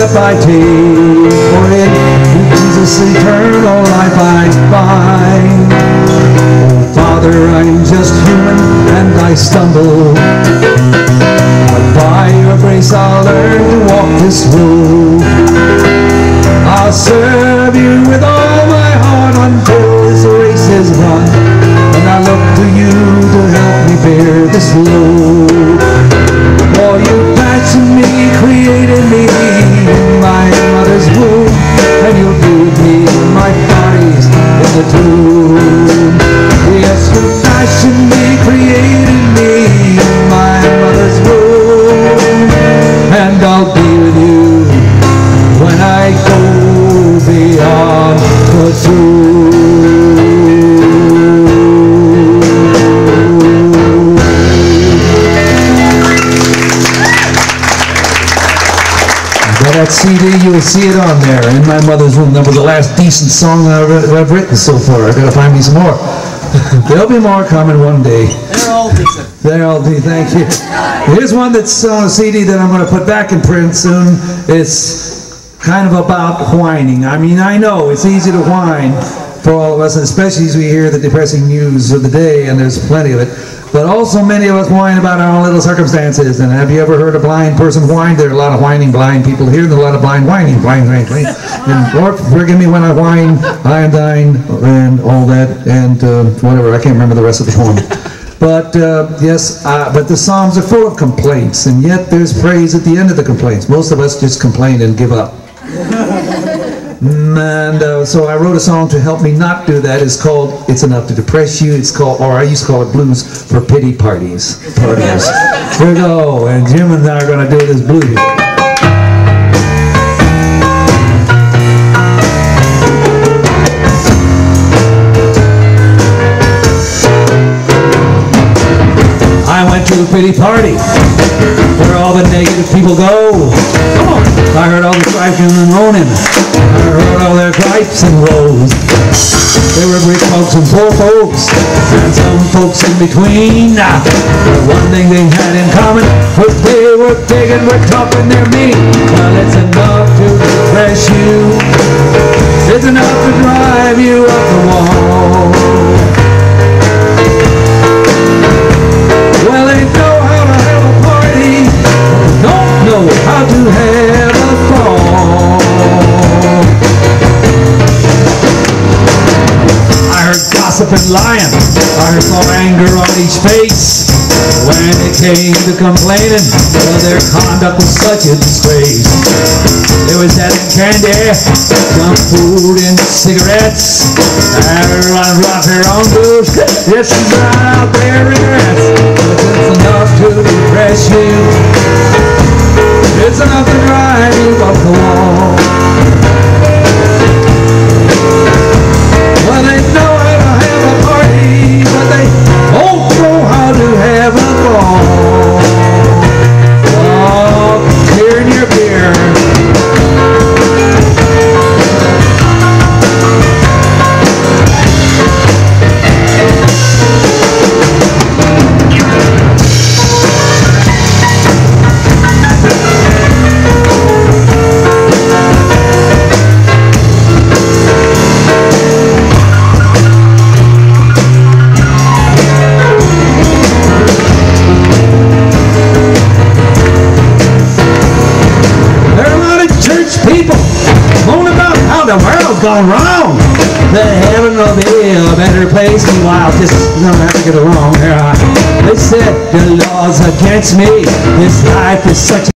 step I take, for in Jesus' eternal life I find. Oh, Father, I'm just human and I stumble, but by your grace I'll learn to walk this road. I'll serve you with all my heart until this race is run, and I look to you to help me bear this load. For you fashioned me, created me in my mother's womb, and you'll build me when my body's in the tomb. Yes, you fashioned me, created me in my mother's womb, and I'll be with you when I go beyond the tomb. That CD, you will see it on there, In My Mother's Womb. That was the last decent song I've written so far. I've got to find me some more. There'll be more coming one day. They're all decent. They're all decent, thank you. Here's one that's on a CD that I'm going to put back in print soon. It's kind of about whining. I mean, I know it's easy to whine for all of us, and especially as we hear the depressing news of the day, and there's plenty of it. But also many of us whine about our own little circumstances. And have you ever heard a blind person whine? There are a lot of whining blind people here. There are a lot of blind whining. And Lord, forgive me when I whine, I am thine, and all that, and whatever. I can't remember the rest of the poem. But yes, but the Psalms are full of complaints, and yet there's praise at the end of the complaints. Most of us just complain and give up. And so I wrote a song to help me not do that. It's called It's Enough to Depress You. It's called, or I used to call it Blues for Pity Parties. Here we go, and Jim and I are going to do this blues. I went to a pity party where all the negative people go. Come on. I heard all the griping and moaning. I heard all their gripes and woes. There were rich folks and poor folks, and some folks in between. But one thing they had in common was they were big and were tough and they're mean. Well, it's enough to depress you. It's enough to drive you up the wall. Well, they know how to have a party, don't know how to have a ball. I heard gossip and lying, I saw anger on each face. When it came to complaining, well, their conduct was such a disgrace. There was that candy, junk food and cigarettes. Everyone brought their own booze. This is right out there, regrets. It's enough to depress you. It's enough to drive you up the wall. Well, they know how to have a party, but they don't know how to have a ball. Oh, clear in your beer. The world's gone wrong. The heaven will be a better place. Meanwhile, just don't have to get it wrong. They said the law's against me. This life is such a